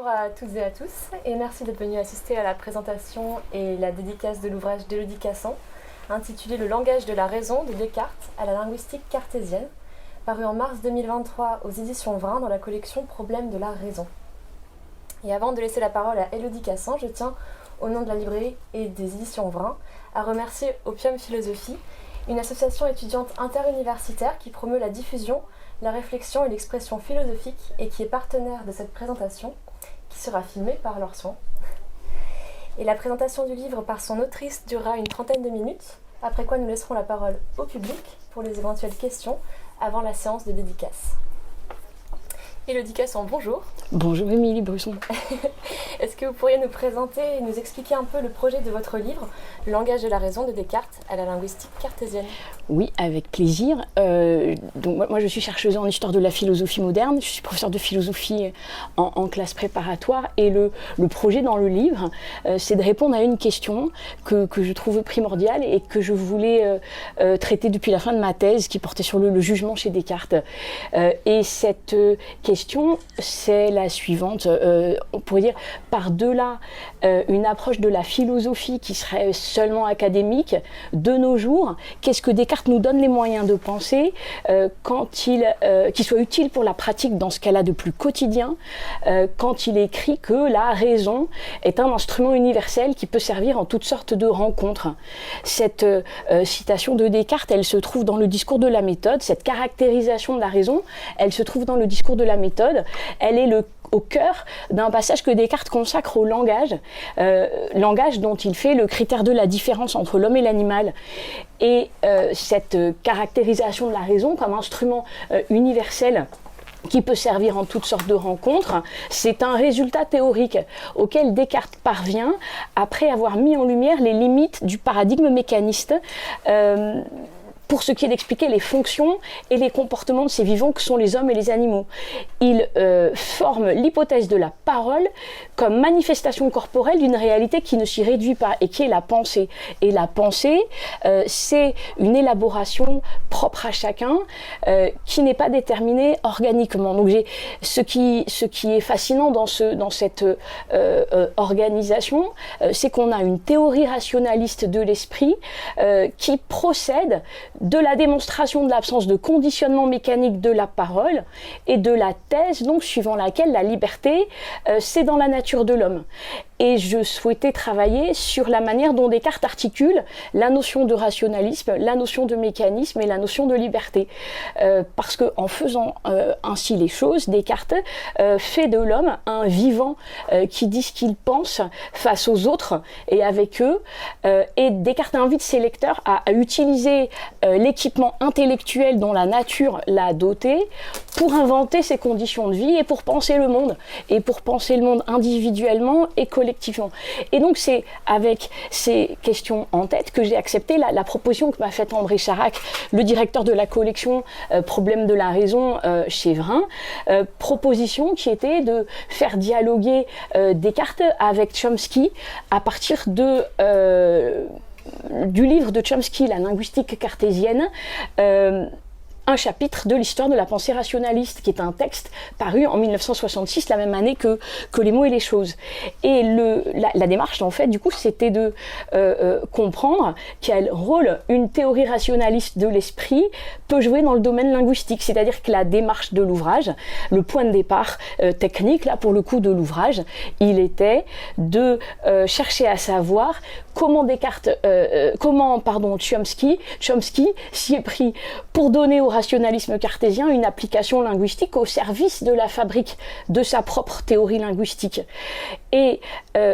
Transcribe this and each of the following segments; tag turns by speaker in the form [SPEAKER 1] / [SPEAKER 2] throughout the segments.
[SPEAKER 1] Bonjour à toutes et à tous et merci d'être venus assister à la présentation et la dédicace de l'ouvrage d'Élodie Cassan intitulé Le langage de la raison de Descartes à la linguistique cartésienne, paru en mars 2023 aux éditions Vrin dans la collection Problèmes de la raison. Et avant de laisser la parole à Élodie Cassan, je tiens, au nom de la librairie et des éditions Vrin, à remercier Opium Philosophie, une association étudiante interuniversitaire qui promeut la diffusion, la réflexion et l'expression philosophique et qui est partenaire de cette présentation, qui sera filmée par leurs soins. Et la présentation du livre par son autrice durera une trentaine de minutes, après quoi nous laisserons la parole au public pour les éventuelles questions avant la séance de dédicace. Élodie Cassan, bonjour.
[SPEAKER 2] Bonjour Émilie Brusson.
[SPEAKER 1] Est-ce que vous pourriez nous présenter et nous expliquer un peu le projet de votre livre, Le langage de la raison de Descartes à la linguistique cartésienne?
[SPEAKER 2] Oui, avec plaisir. Donc moi je suis chercheuse en histoire de la philosophie moderne, je suis professeure de philosophie en classe préparatoire et le projet dans le livre, c'est de répondre à une question que je trouve primordiale et que je voulais traiter depuis la fin de ma thèse qui portait sur le jugement chez Descartes. Et cette question, c'est la suivante. On pourrait dire par-delà une approche de la philosophie qui serait seulement académique, de nos jours, qu'est-ce que Descartes nous donne les moyens de penser qui soit utile pour la pratique dans ce qu'elle a de plus quotidien, quand il écrit que la raison est un instrument universel qui peut servir en toutes sortes de rencontres. Cette citation de Descartes, elle se trouve dans le discours de la méthode, cette caractérisation de la raison, elle se trouve dans le discours de la méthode, elle est au cœur d'un passage que Descartes consacre au langage, langage dont il fait le critère de la différence entre l'homme et l'animal. Et cette caractérisation de la raison comme instrument universel qui peut servir en toutes sortes de rencontres, c'est un résultat théorique auquel Descartes parvient après avoir mis en lumière les limites du paradigme mécaniste pour ce qui est d'expliquer les fonctions et les comportements de ces vivants que sont les hommes et les animaux. Il forme l'hypothèse de la parole comme manifestation corporelle d'une réalité qui ne s'y réduit pas et qui est la pensée. Et la pensée, c'est une élaboration propre à chacun qui n'est pas déterminée organiquement. Donc ce qui est fascinant dans cette organisation, c'est qu'on a une théorie rationaliste de l'esprit qui procède de la démonstration de l'absence de conditionnement mécanique de la parole et de la thèse donc suivant laquelle la liberté c'est dans la nature de l'homme. Et je souhaitais travailler sur la manière dont Descartes articule la notion de rationalisme, la notion de mécanisme et la notion de liberté. Parce qu'en faisant ainsi les choses, Descartes fait de l'homme un vivant qui dit ce qu'il pense face aux autres et avec eux. Et Descartes invite ses lecteurs à utiliser l'équipement intellectuel dont la nature l'a doté pour inventer ses conditions de vie et pour penser le monde. Et pour penser le monde individuellement et collectivement. Et donc c'est avec ces questions en tête que j'ai accepté la proposition que m'a faite André Charac, le directeur de la collection Problèmes de la raison chez Vrin, proposition qui était de faire dialoguer Descartes avec Chomsky à partir du livre de Chomsky, La linguistique cartésienne, un chapitre de l'histoire de la pensée rationaliste, qui est un texte paru en 1966, la même année que Les mots et les choses. Et la démarche, en fait, du coup, c'était de comprendre quel rôle une théorie rationaliste de l'esprit peut jouer dans le domaine linguistique. C'est-à-dire que la démarche de l'ouvrage, le point de départ technique, là, pour le coup, de l'ouvrage, il était de chercher à savoir comment Chomsky s'y est pris pour donner au rationalisme cartésien une application linguistique au service de la fabrique de sa propre théorie linguistique. Et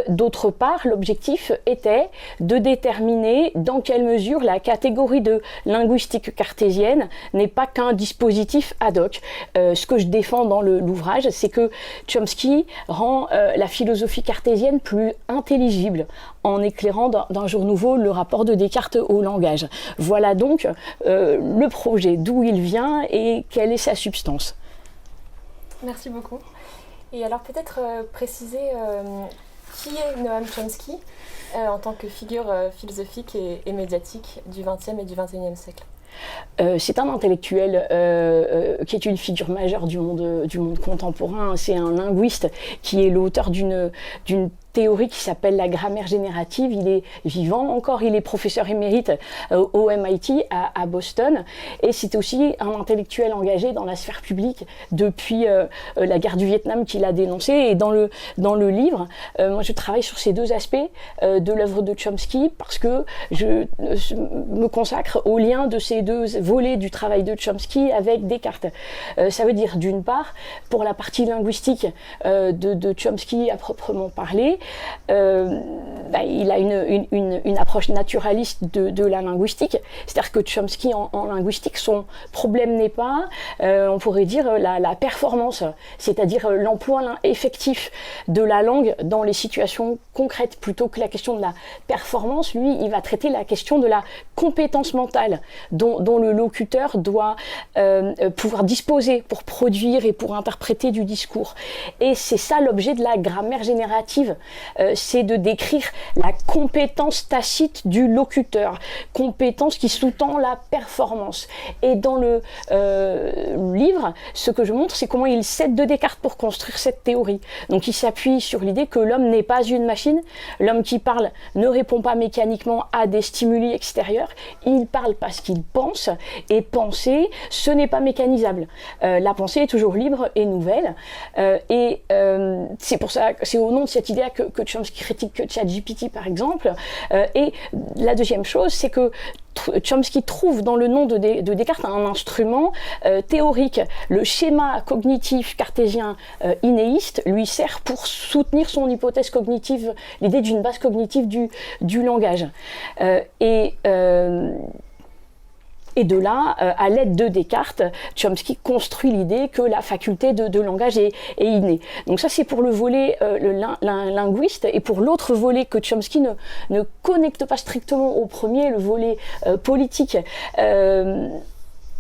[SPEAKER 2] d'autre part, l'objectif était de déterminer dans quelle mesure la catégorie de linguistique cartésienne n'est pas qu'un dispositif ad hoc. Ce que je défends dans l'ouvrage, c'est que Chomsky rend la philosophie cartésienne plus intelligible en éclairant d'un jour nouveau le rapport de Descartes au langage. Voilà donc le projet, d'où il vient et quelle est sa substance.
[SPEAKER 1] Merci beaucoup. Et alors peut-être préciser qui est Noam Chomsky en tant que figure philosophique et médiatique du XXe et du XXIe siècle.
[SPEAKER 2] C'est un intellectuel qui est une figure majeure du monde contemporain. C'est un linguiste qui est l'auteur d'une théorie qui s'appelle la grammaire générative. Il est vivant encore, il est professeur émérite au MIT à Boston, et c'est aussi un intellectuel engagé dans la sphère publique depuis la guerre du Vietnam qu'il a dénoncé. Et dans le livre, moi je travaille sur ces deux aspects de l'œuvre de Chomsky, parce que je me consacre au lien de ces deux volets du travail de Chomsky avec Descartes. Ça veut dire, d'une part, pour la partie linguistique de Chomsky à proprement parler, il a une approche naturaliste de la linguistique. C'est-à-dire que Chomsky, en linguistique, son problème n'est pas, on pourrait dire, la performance, c'est-à-dire l'emploi effectif de la langue dans les situations concrètes, plutôt que la question de la performance. Lui, il va traiter la question de la compétence mentale dont le locuteur doit pouvoir disposer pour produire et pour interpréter du discours. Et c'est ça l'objet de la grammaire générative. C'est de décrire la compétence tacite du locuteur, compétence qui sous-tend la performance. Et dans le livre, ce que je montre, c'est comment il s'aide de Descartes pour construire cette théorie. Donc il s'appuie sur l'idée que l'homme n'est pas une machine. L'homme qui parle ne répond pas mécaniquement à des stimuli extérieurs. Il parle parce qu'il pense, et penser, ce n'est pas mécanisable. La pensée est toujours libre et nouvelle. C'est pour ça, c'est au nom de cette idée que Chomsky critique ChatGPT, par exemple. Et la deuxième chose, c'est que Chomsky trouve dans le nom de Descartes un instrument théorique. Le schéma cognitif cartésien inéiste lui sert pour soutenir son hypothèse cognitive, l'idée d'une base cognitive du langage. Et de là, à l'aide de Descartes, Chomsky construit l'idée que la faculté de langage est innée. Donc ça, c'est pour le volet linguiste. Et pour l'autre volet que Chomsky ne connecte pas strictement au premier, le volet politique,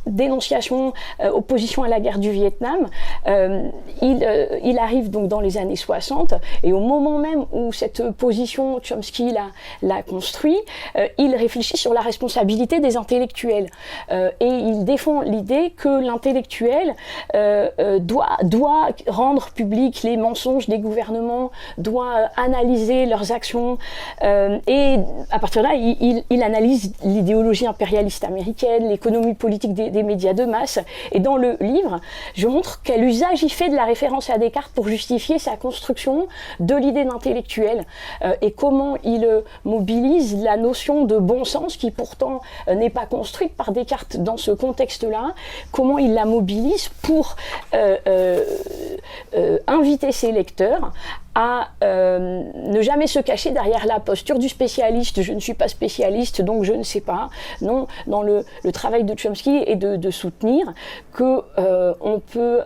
[SPEAKER 2] dénonciation, opposition à la guerre du Vietnam, il arrive donc dans les années 60, et au moment même où cette position, Chomsky l'a construit, il réfléchit sur la responsabilité des intellectuels. Et il défend l'idée que l'intellectuel doit rendre public les mensonges des gouvernements, doit analyser leurs actions, et à partir de là, il analyse l'idéologie impérialiste américaine, l'économie politique des médias de masse. Et dans le livre, je montre quel usage il fait de la référence à Descartes pour justifier sa construction de l'idée d'intellectuel, et comment il mobilise la notion de bon sens qui pourtant n'est pas construite par Descartes dans ce contexte-là, comment il la mobilise pour inviter ses lecteurs à ne jamais se cacher derrière la posture du spécialiste. Je ne suis pas spécialiste, donc je ne sais pas. Non, dans le travail de Chomsky est de soutenir que on peut...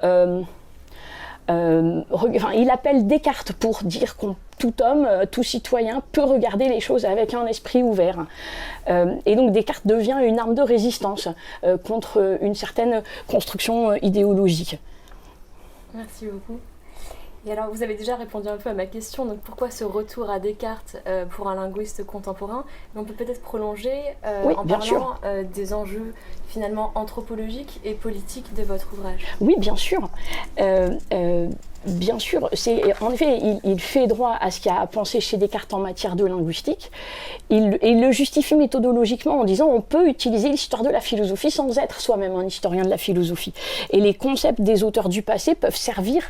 [SPEAKER 2] il appelle Descartes pour dire que tout homme, tout citoyen peut regarder les choses avec un esprit ouvert. Et donc Descartes devient une arme de résistance contre une certaine construction idéologique.
[SPEAKER 1] Merci beaucoup. Et alors, vous avez déjà répondu un peu à ma question, donc pourquoi ce retour à Descartes pour un linguiste contemporain? Mais on peut peut-être prolonger en parlant des enjeux finalement anthropologiques et politiques de votre ouvrage.
[SPEAKER 2] Oui, bien sûr. Bien sûr, en effet, il fait droit à ce qu'il y a à penser chez Descartes en matière de linguistique. Il le justifie méthodologiquement en disant on peut utiliser l'histoire de la philosophie sans être soi-même un historien de la philosophie. Et les concepts des auteurs du passé peuvent servir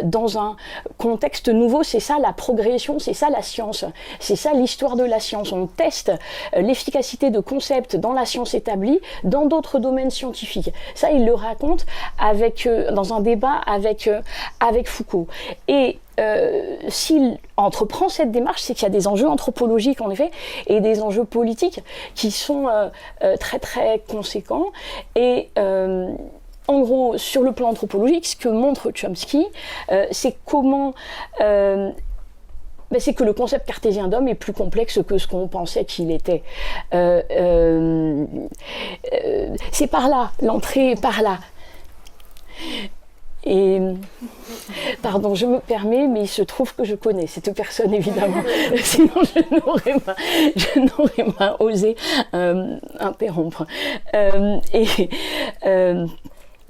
[SPEAKER 2] dans un contexte nouveau. C'est ça la progression, c'est ça la science, c'est ça l'histoire de la science. On teste l'efficacité de concepts dans la science établie dans d'autres domaines scientifiques. Ça, il le raconte dans un débat avec Foucault. Et s'il entreprend cette démarche, c'est qu'il y a des enjeux anthropologiques en effet et des enjeux politiques qui sont très très conséquents. Et en gros, sur le plan anthropologique, ce que montre Chomsky, c'est comment c'est que le concept cartésien d'homme est plus complexe que ce qu'on pensait qu'il était. C'est par là, l'entrée est par là. Et, pardon, je me permets, mais il se trouve que je connais cette personne, évidemment. Sinon, je n'aurais pas osé interrompre. Et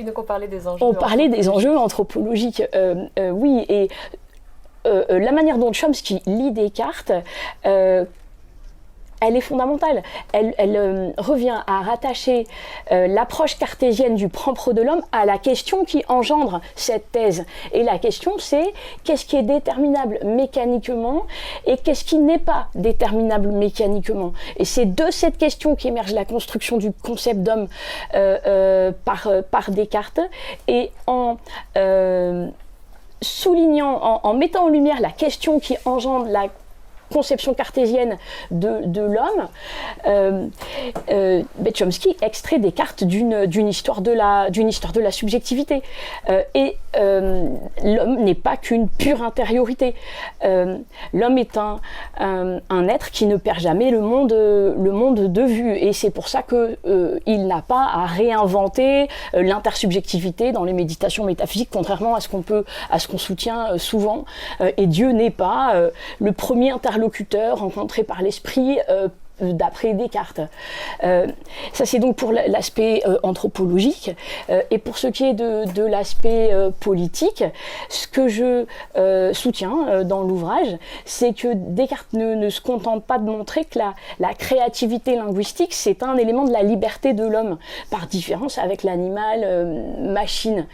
[SPEAKER 1] donc, on parlait des enjeux.
[SPEAKER 2] On parlait des enjeux anthropologiques, oui. Et la manière dont Chomsky lit Descartes, elle est fondamentale. Elle revient à rattacher l'approche cartésienne du propre de l'homme à la question qui engendre cette thèse. Et la question, c'est qu'est-ce qui est déterminable mécaniquement et qu'est-ce qui n'est pas déterminable mécaniquement. Et c'est de cette question qu'émerge la construction du concept d'homme par Descartes. Et en soulignant, en mettant en lumière la question qui engendre la conception cartésienne de l'homme, Chomsky extrait Descartes d'une histoire de la subjectivité. L'homme n'est pas qu'une pure intériorité. L'homme est un être qui ne perd jamais le monde de vue. Et c'est pour ça qu'il n'a pas à réinventer l'intersubjectivité dans les méditations métaphysiques, contrairement à ce qu'on soutient souvent. Et Dieu n'est pas le premier interlocuteur rencontré par l'esprit d'après Descartes. Ça c'est donc pour l'aspect anthropologique. Et pour ce qui est de l'aspect politique, ce que je soutiens dans l'ouvrage, c'est que Descartes ne se contente pas de montrer que la créativité linguistique, c'est un élément de la liberté de l'homme, par différence avec l'animal machine,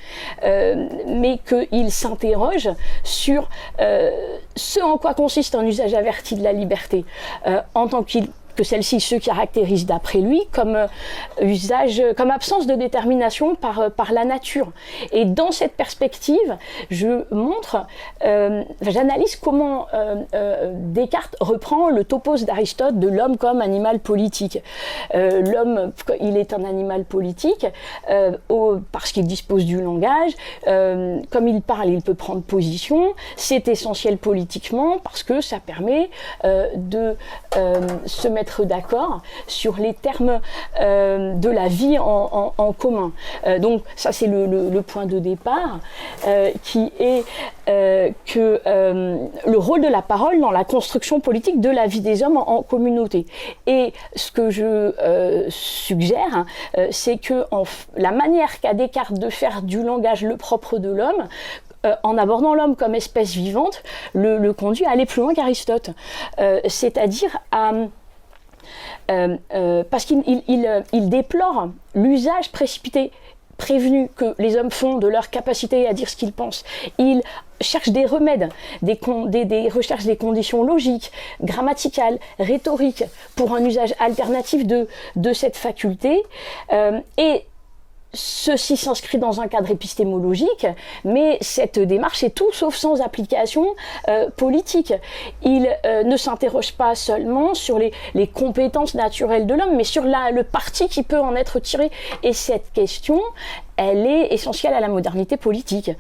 [SPEAKER 2] mais qu'il s'interroge sur ce en quoi consiste un usage averti de la liberté, en tant que celle-ci se caractérise d'après lui comme absence de détermination par la nature. Et dans cette perspective, j'analyse comment Descartes reprend le topos d'Aristote de l'homme comme animal politique. L'homme, il est un animal politique parce qu'il dispose du langage, comme il parle, il peut prendre position, c'est essentiel politiquement parce que ça permet de se mettre d'accord sur les termes de la vie en commun. Donc ça c'est le point de départ qui est que le rôle de la parole dans la construction politique de la vie des hommes en communauté. Et ce que je suggère, c'est que la manière qu'a Descartes de faire du langage le propre de l'homme, en abordant l'homme comme espèce vivante, le conduit à aller plus loin qu'Aristote. C'est-à-dire parce qu'il déplore l'usage précipité, prévenu que les hommes font de leur capacité à dire ce qu'ils pensent. Il cherche des remèdes, recherche des conditions logiques, grammaticales, rhétoriques pour un usage alternatif de cette faculté. Et ceci s'inscrit dans un cadre épistémologique, mais cette démarche est tout sauf sans application politique. Il ne s'interroge pas seulement sur les compétences naturelles de l'homme, mais sur le parti qui peut en être tiré. Et cette question, elle est essentielle à la modernité politique.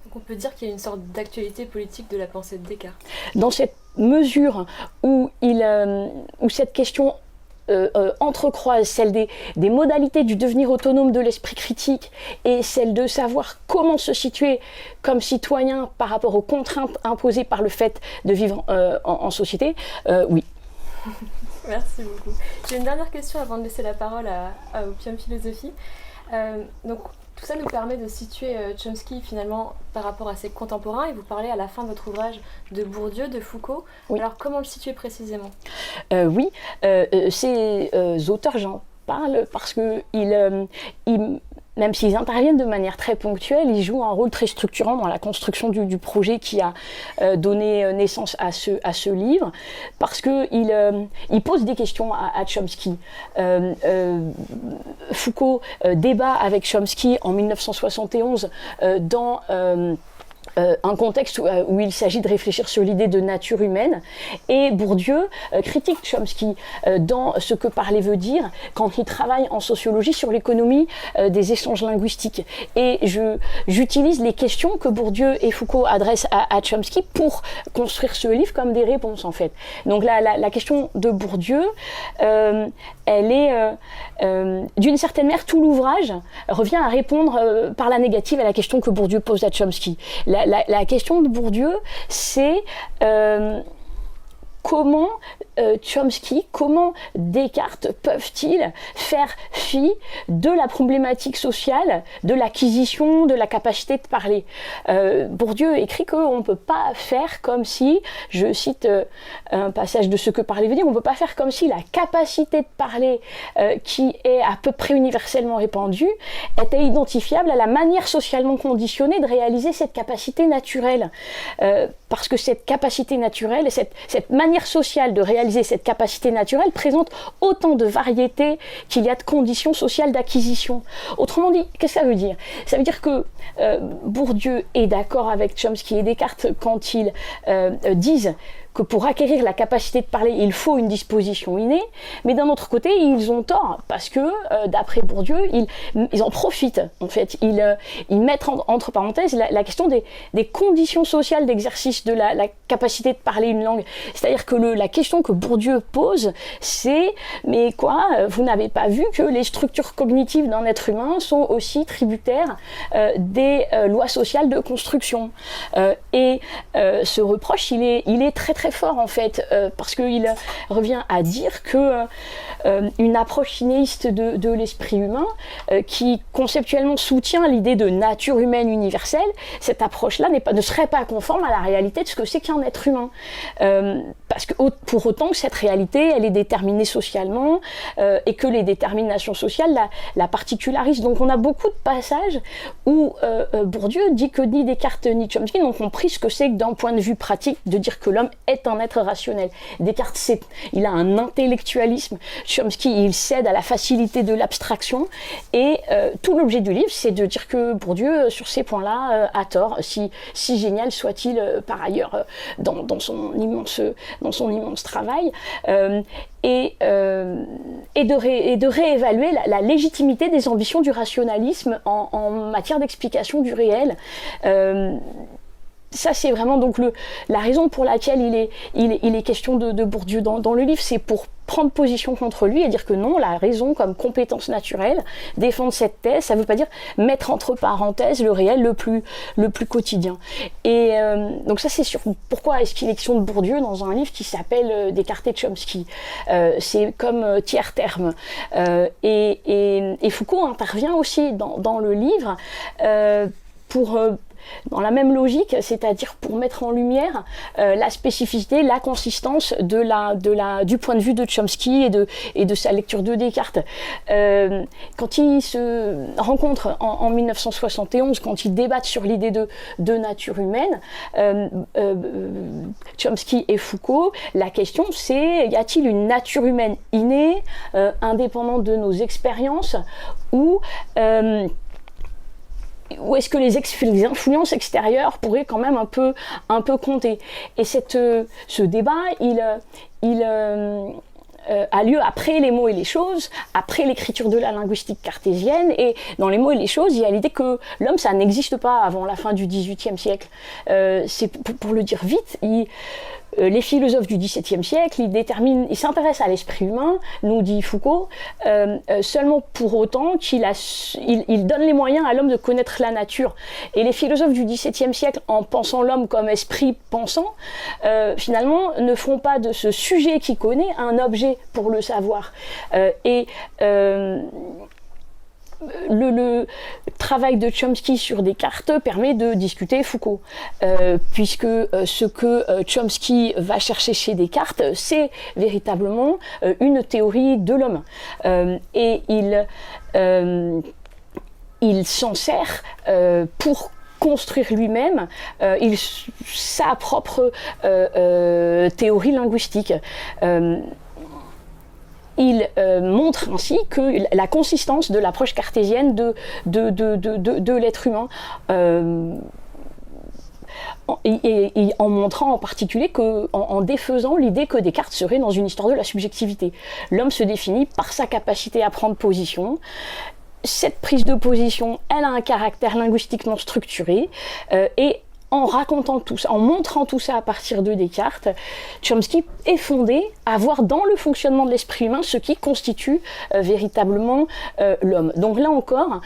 [SPEAKER 1] Donc on peut dire qu'il y a une sorte d'actualité politique de la pensée de Descartes.
[SPEAKER 2] Dans cette mesure où cette question entrecroise celle des modalités du devenir autonome de l'esprit critique et celle de savoir comment se situer comme citoyen par rapport aux contraintes imposées par le fait de vivre en société, oui.
[SPEAKER 1] Merci beaucoup. J'ai une dernière question avant de laisser la parole à Opium Philosophie. Donc, tout ça nous permet de situer Chomsky finalement par rapport à ses contemporains, et vous parlez à la fin de votre ouvrage de Bourdieu, de Foucault. Oui. Alors comment le situer précisément ?
[SPEAKER 2] Oui, ces auteurs, j'en parle parce que même s'ils interviennent de manière très ponctuelle, ils jouent un rôle très structurant dans la construction du projet qui a donné naissance à ce livre, parce qu'ils posent des questions à Chomsky. Foucault débat avec Chomsky en 1971 dans un contexte où il s'agit de réfléchir sur l'idée de nature humaine. Et Bourdieu critique Chomsky dans ce que parler veut dire quand il travaille en sociologie sur l'économie des échanges linguistiques. Et j'utilise les questions que Bourdieu et Foucault adressent à Chomsky pour construire ce livre comme des réponses, en fait. Donc la question de Bourdieu, elle est, d'une certaine manière, tout l'ouvrage revient à répondre par la négative à la question que Bourdieu pose à Chomsky. La question de Bourdieu, c'est comment Chomsky, comment Descartes peuvent-ils faire fi de la problématique sociale, de l'acquisition, de la capacité de parler. Bourdieu écrit qu'on ne peut pas faire comme si, je cite un passage de ce que parler veut dire, on ne peut pas faire comme si la capacité de parler qui est à peu près universellement répandue était identifiable à la manière socialement conditionnée de réaliser cette capacité naturelle. Parce que cette capacité naturelle, cette manière sociale de réaliser cette capacité naturelle présente autant de variétés qu'il y a de conditions sociales d'acquisition. Autrement dit, qu'est-ce que ça veut dire ? Ça veut dire que Bourdieu est d'accord avec Chomsky et Descartes quand ils disent que pour acquérir la capacité de parler, il faut une disposition innée, mais d'un autre côté, ils ont tort, parce que, d'après Bourdieu, ils en profitent, en fait. Ils mettent entre parenthèses la question des conditions sociales d'exercice de la capacité de parler une langue. C'est-à-dire que la question que Bourdieu pose, c'est, mais quoi, vous n'avez pas vu que les structures cognitives d'un être humain sont aussi tributaires des lois sociales de construction. Et ce reproche, il est très très fort en fait, parce qu'il revient à dire que une approche inéiste de l'esprit humain qui conceptuellement soutient l'idée de nature humaine universelle, cette approche-là ne serait pas conforme à la réalité de ce que c'est qu'un être humain. Parce que pour autant que cette réalité, elle est déterminée socialement et que les déterminations sociales la particularisent. Donc on a beaucoup de passages où Bourdieu dit que ni Descartes ni Chomsky n'ont compris ce que c'est que d'un point de vue pratique de dire que l'homme est un être rationnel. Descartes, il a un intellectualisme. Chomsky, il cède à la facilité de l'abstraction. Et tout l'objet du livre, c'est de dire que Bourdieu, sur ces points-là, a tort, si génial soit-il par ailleurs dans son immense travail. Et de réévaluer la légitimité des ambitions du rationalisme en matière d'explication du réel. Ça, c'est vraiment donc la raison pour laquelle il est question de Bourdieu dans le livre, c'est pour prendre position contre lui et dire que non, la raison comme compétence naturelle, défendre cette thèse, ça ne veut pas dire mettre entre parenthèses le réel le plus quotidien. Et donc ça, c'est sûr. Pourquoi est-ce qu'il est question de Bourdieu dans un livre qui s'appelle Descartes et Chomsky ? C'est comme tiers terme. Et Foucault intervient aussi dans le livre pour dans la même logique, c'est-à-dire pour mettre en lumière la spécificité, la consistance du point de vue de Chomsky et de sa lecture de Descartes. Quand ils se rencontrent en 1971, quand ils débattent sur l'idée de nature humaine, Chomsky et Foucault, la question c'est, y a-t-il une nature humaine innée, indépendante de nos expériences, ou est-ce que les influences extérieures pourraient quand même un peu compter ? Et ce débat, il a lieu après les mots et les choses, après l'écriture de la linguistique cartésienne, et dans les mots et les choses, il y a l'idée que l'homme, ça n'existe pas avant la fin du XVIIIe siècle. C'est pour le dire vite, les philosophes du XVIIe siècle, ils s'intéressent à l'esprit humain, nous dit Foucault, seulement pour autant qu'il donne les moyens à l'homme de connaître la nature. Et les philosophes du XVIIe siècle, en pensant l'homme comme esprit pensant, finalement ne font pas de ce sujet qu'il connaît un objet pour le savoir. Le travail de Chomsky sur Descartes permet de discuter Foucault, puisque ce que Chomsky va chercher chez Descartes, c'est véritablement une théorie de l'homme. Et il s'en sert pour construire lui-même sa propre théorie linguistique. Il montre ainsi que la consistance de l'approche cartésienne de l'être humain en montrant en particulier en défaisant l'idée que Descartes serait dans une histoire de la subjectivité. L'homme se définit par sa capacité à prendre position. Cette prise de position, elle a un caractère linguistiquement structuré et en racontant tout ça, en montrant tout ça à partir de Descartes, Chomsky est fondé à voir dans le fonctionnement de l'esprit humain ce qui constitue véritablement l'homme. Donc là encore,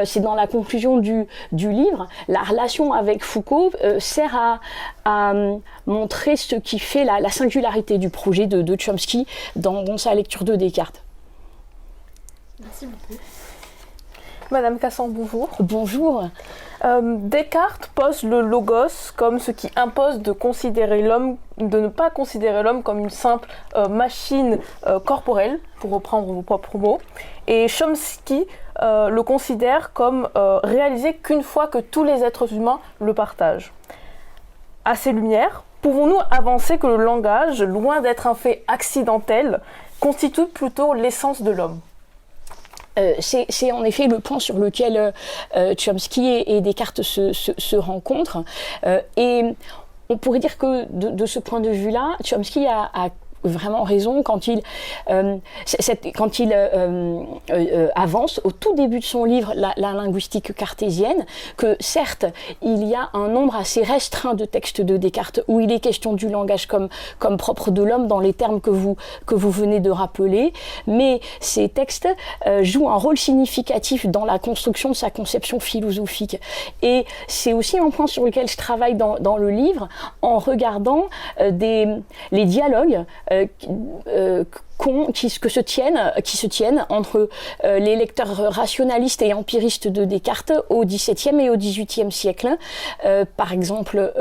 [SPEAKER 2] c'est dans la conclusion du livre, la relation avec Foucault sert à montrer ce qui fait la singularité du projet de Chomsky dans sa lecture de Descartes.
[SPEAKER 1] Merci beaucoup.
[SPEAKER 3] Madame Cassan, bonjour.
[SPEAKER 2] Bonjour.
[SPEAKER 3] Descartes pose le logos comme ce qui impose de ne pas considérer l'homme comme une simple machine corporelle, pour reprendre vos propres mots. Et Chomsky le considère comme réalisé qu'une fois que tous les êtres humains le partagent. À ces lumières, pouvons-nous avancer que le langage, loin d'être un fait accidentel, constitue plutôt l'essence de l'homme ?
[SPEAKER 2] C'est en effet le point sur lequel Chomsky et Descartes se rencontrent. Et on pourrait dire que de ce point de vue-là, Chomsky a vraiment raison quand il avance au tout début de son livre la linguistique cartésienne, que certes il y a un nombre assez restreint de textes de Descartes où il est question du langage comme propre de l'homme dans les termes que vous venez de rappeler, mais ces textes jouent un rôle significatif dans la construction de sa conception philosophique. Et c'est aussi un point sur lequel je travaille dans le livre en regardant les dialogues qui se tiennent entre les lecteurs rationalistes et empiristes de Descartes au XVIIe et au XVIIIe siècle. Par exemple,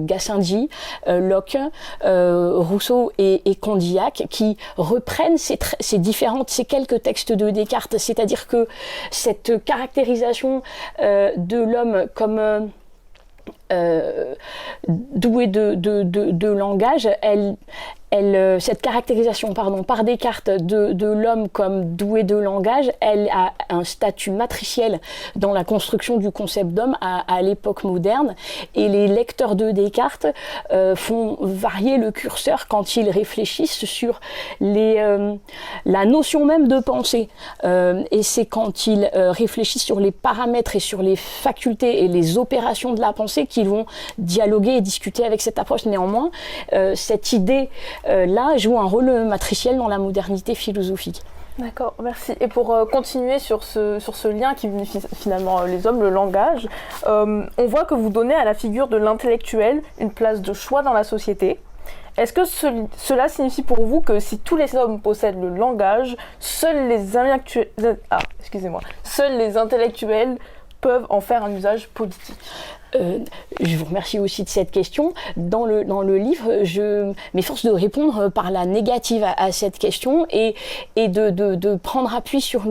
[SPEAKER 2] Gassendi, Locke, Rousseau et Condillac, qui reprennent ces quelques textes de Descartes, c'est-à-dire que cette caractérisation de l'homme comme doué de langage, cette caractérisation par Descartes de l'homme comme doué de langage, elle a un statut matriciel dans la construction du concept d'homme à l'époque moderne, et les lecteurs de Descartes font varier le curseur quand ils réfléchissent sur la notion même de pensée, et c'est quand ils réfléchissent sur les paramètres et sur les facultés et les opérations de la pensée qu'ils vont dialoguer et discuter avec cette approche. Néanmoins, cette idée là joue un rôle matriciel dans la modernité philosophique.
[SPEAKER 3] D'accord, merci. Et pour continuer sur ce lien qui unit finalement les hommes, le langage, on voit que vous donnez à la figure de l'intellectuel une place de choix dans la société. Est-ce que cela signifie pour vous que si tous les hommes possèdent le langage, seuls les intellectuels peuvent en faire un usage politique ?
[SPEAKER 2] Je vous remercie aussi de cette question. Dans le livre, je m'efforce de répondre par la négative à cette question et de prendre appui sur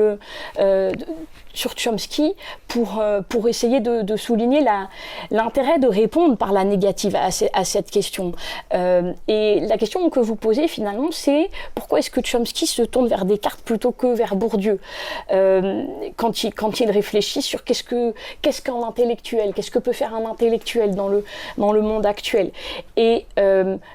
[SPEAKER 2] Chomsky pour essayer de souligner l'intérêt de répondre par la négative à cette question. Et la question que vous posez finalement, c'est pourquoi est-ce que Chomsky se tourne vers Descartes plutôt que vers Bourdieu quand il réfléchit sur qu'est-ce qu'un intellectuel, qu'est-ce que peut faire un intellectuel dans le monde actuel. Et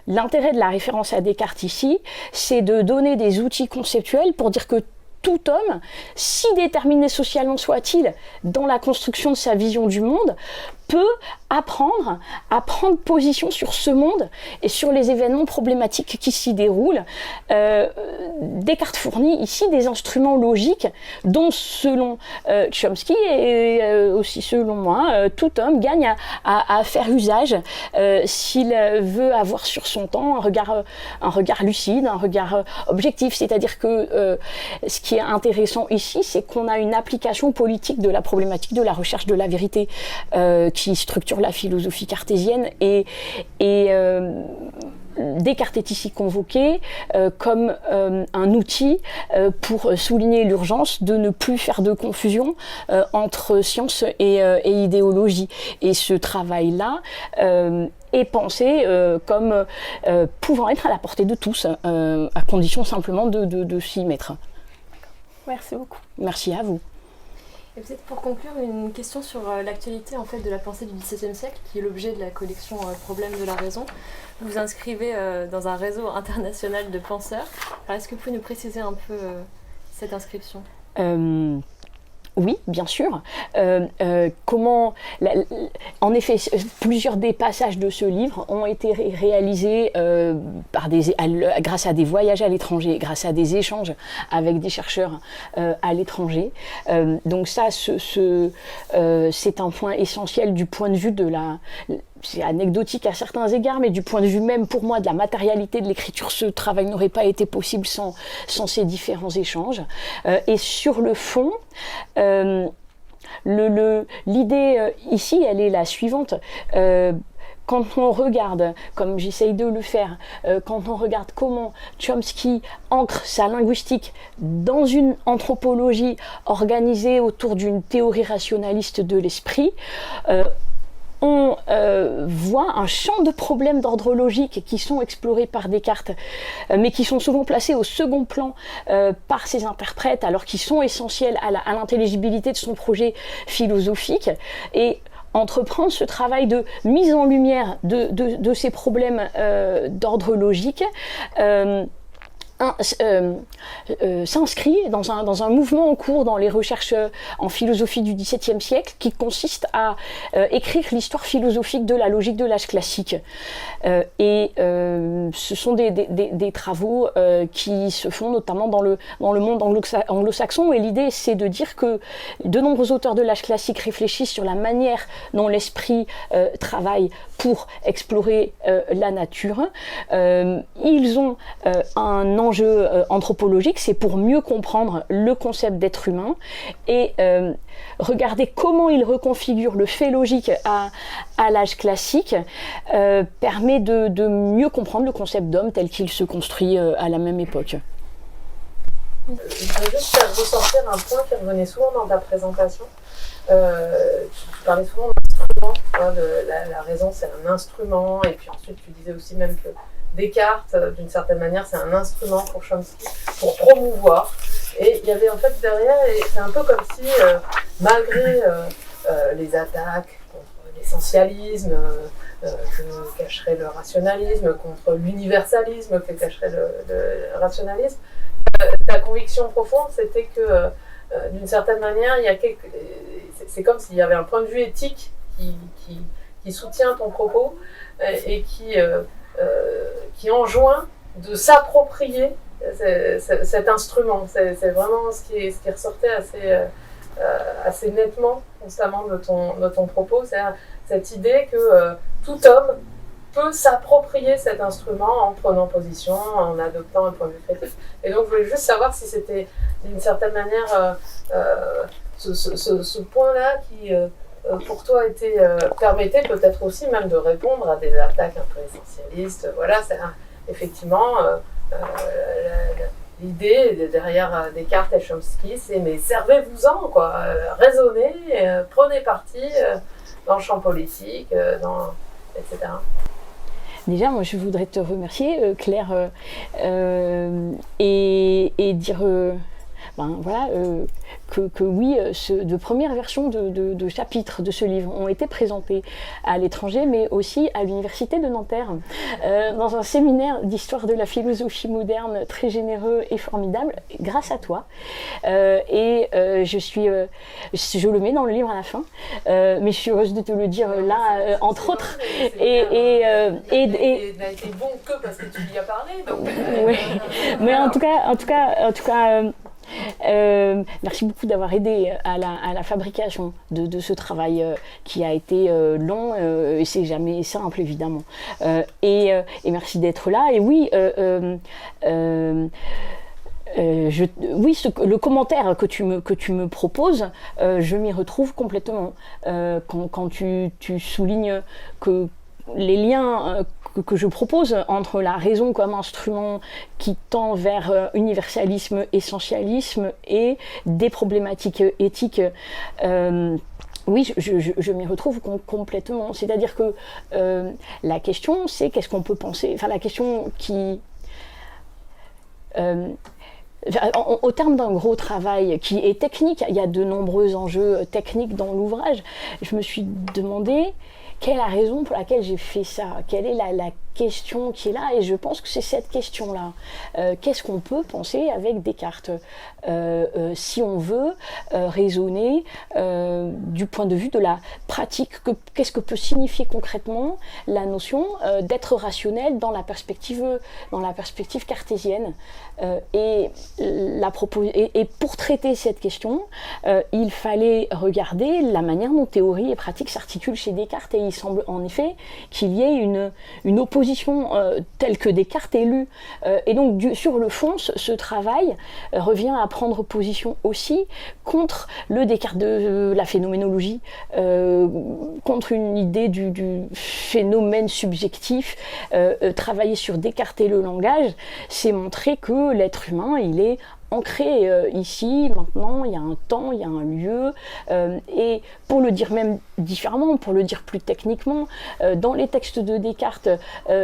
[SPEAKER 2] l'intérêt de la référence à Descartes ici, c'est de donner des outils conceptuels pour dire que tout homme, si déterminé socialement soit-il dans la construction de sa vision du monde, peut apprendre à prendre position sur ce monde et sur les événements problématiques qui s'y déroulent. Descartes fournit ici des instruments logiques dont, selon Chomsky et aussi selon moi, tout homme gagne à faire usage s'il veut avoir sur son temps un regard lucide, un regard objectif. C'est-à-dire que ce qui est intéressant ici, c'est qu'on a une application politique de la problématique de la recherche de la vérité qui structure la philosophie cartésienne et Descartes est ici convoqué comme un outil pour souligner l'urgence de ne plus faire de confusion entre science et idéologie. Et ce travail-là est pensé comme pouvant être à la portée de tous, à condition simplement de s'y mettre.
[SPEAKER 3] Merci beaucoup.
[SPEAKER 2] Merci à vous.
[SPEAKER 1] Et peut-être pour conclure, une question sur l'actualité en fait, de la pensée du XVIIe siècle, qui est l'objet de la collection Problèmes de la raison. Vous vous inscrivez dans un réseau international de penseurs. Alors, est-ce que vous pouvez nous préciser un peu cette inscription ?
[SPEAKER 2] Oui, bien sûr. En effet, plusieurs des passages de ce livre ont été réalisés grâce à des voyages à l'étranger, grâce à des échanges avec des chercheurs à l'étranger. Donc ça, c'est un point essentiel du point de vue de la... C'est anecdotique à certains égards, mais du point de vue même pour moi de la matérialité de l'écriture, ce travail n'aurait pas été possible sans ces différents échanges. Et sur le fond, l'idée ici, elle est la suivante. Quand on regarde, comme j'essaye de le faire, quand on regarde comment Chomsky ancre sa linguistique dans une anthropologie organisée autour d'une théorie rationaliste de l'esprit, on voit un champ de problèmes d'ordre logique qui sont explorés par Descartes, mais qui sont souvent placés au second plan par ses interprètes, alors qu'ils sont essentiels à l'intelligibilité de son projet philosophique. Et entreprendre ce travail de mise en lumière de ces problèmes d'ordre logique s'inscrit dans un mouvement en cours dans les recherches en philosophie du XVIIe siècle qui consiste à écrire l'histoire philosophique de la logique de l'âge classique. Ce sont des travaux qui se font notamment dans le monde anglo-saxon, et l'idée c'est de dire que de nombreux auteurs de l'âge classique réfléchissent sur la manière dont l'esprit travaille pour explorer la nature. Ils ont un enjeu anthropologique, c'est pour mieux comprendre le concept d'être humain et regarder comment il reconfigure le fait logique à l'âge classique permet de mieux comprendre le concept d'homme tel qu'il se construit à la même époque.
[SPEAKER 4] Je voudrais juste faire ressortir un point qui revenait souvent dans ta présentation. Tu parlais souvent d'instrument, la raison c'est un instrument, et puis ensuite tu disais aussi même que Descartes, d'une certaine manière, c'est un instrument pour Chomsky, pour promouvoir. Et il y avait en fait derrière, et c'est un peu comme si, malgré les attaques contre l'essentialisme que cacherait le rationalisme, contre l'universalisme que cacherait le rationalisme, ta conviction profonde, c'était que, d'une certaine manière, c'est comme s'il y avait un point de vue éthique qui soutient ton propos et qui enjoint de s'approprier cet instrument. C'est vraiment ce qui ressortait assez nettement, constamment de ton propos. C'est cette idée que tout homme peut s'approprier cet instrument en prenant position, en adoptant un point de vue critique. Et donc, je voulais juste savoir si c'était, d'une certaine manière, ce point-là qui... pour toi, permettait peut-être aussi même de répondre à des attaques un peu essentialistes. Voilà, c'est effectivement l'idée derrière Descartes et Chomsky, c'est mais servez-vous-en, quoi. Raisonnez, prenez parti dans le champ politique, etc.
[SPEAKER 2] Déjà, moi, je voudrais te remercier, Claire, et dire... que oui, de premières versions de chapitres de ce livre ont été présentés à l'étranger, mais aussi à l'université de Nanterre, dans un séminaire d'histoire de la philosophie moderne très généreux et formidable, grâce à toi. Je le mets dans le livre à la fin, mais je suis heureuse de te le dire là, entre autres.
[SPEAKER 4] Il n'a été bon que parce que tu lui as parlé. Donc...
[SPEAKER 2] Oui, mais en tout cas. Merci beaucoup d'avoir aidé à la fabrication de ce travail qui a été long et c'est jamais simple évidemment. Et merci d'être là. Et oui, le commentaire que tu me proposes, je m'y retrouve complètement. Quand tu soulignes que les liens que je propose entre la raison comme instrument qui tend vers universalisme, essentialisme et des problématiques éthiques, oui, je m'y retrouve complètement. C'est-à-dire que la question, c'est qu'est-ce qu'on peut penser. Enfin, la question qui... au terme d'un gros travail qui est technique, il y a de nombreux enjeux techniques dans l'ouvrage, je me suis demandé quelle est la raison pour laquelle j'ai fait ça, quelle est la question qui est là, et je pense que c'est cette question-là. Qu'est-ce qu'on peut penser avec Descartes si on veut raisonner du point de vue de la pratique, qu'est-ce que peut signifier concrètement la notion d'être rationnel dans la perspective cartésienne. Et pour traiter cette question, il fallait regarder la manière dont théorie et pratique s'articulent chez Descartes, et il semble en effet qu'il y ait une opposition telle que Descartes est lue. Et donc sur le fond, ce travail revient à prendre position aussi contre le Descartes de la phénoménologie, contre une idée du phénomène subjectif. Travailler sur Descartes et le langage, c'est montrer que l'être humain, il est ancré ici, maintenant, il y a un temps, il y a un lieu, et pour le dire même différemment, pour le dire plus techniquement, dans les textes de Descartes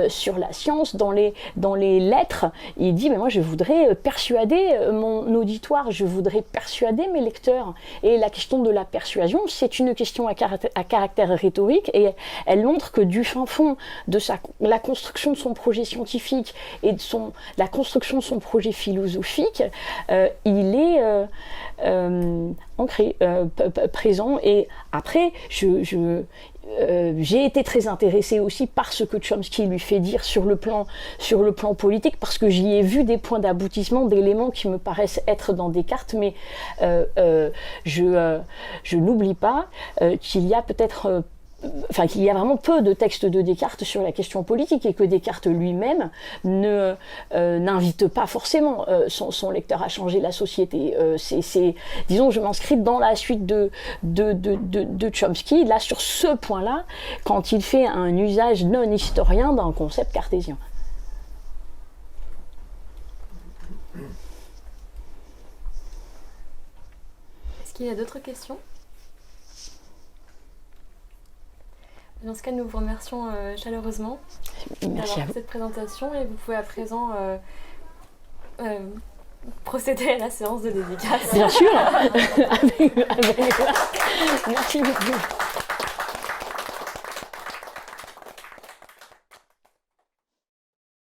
[SPEAKER 2] sur la science, dans les lettres, il dit, mais moi je voudrais persuader mon auditoire, je voudrais persuader mes lecteurs. Et la question de la persuasion, c'est une question à caractère rhétorique, et elle montre que du fin fond de la construction de son projet scientifique et de la construction de son projet philosophique, il est ancré, présent. Et après, j'ai été très intéressée aussi par ce que Chomsky lui fait dire sur le plan politique, parce que j'y ai vu des points d'aboutissement, d'éléments qui me paraissent être dans Descartes, mais je n'oublie pas qu'il y a peut-être qu'il y a vraiment peu de textes de Descartes sur la question politique, et que Descartes lui-même n'invite pas forcément son lecteur à changer la société. Disons, je m'inscris dans la suite de Chomsky, là, sur ce point-là, quand il fait un usage non historien d'un concept cartésien.
[SPEAKER 1] Est-ce qu'il y a d'autres questions ? Dans ce cas, nous vous remercions chaleureusement d'avoir fait cette présentation, et vous pouvez à présent procéder à la séance de dédicace.
[SPEAKER 2] Bien sûr, avec... Merci beaucoup.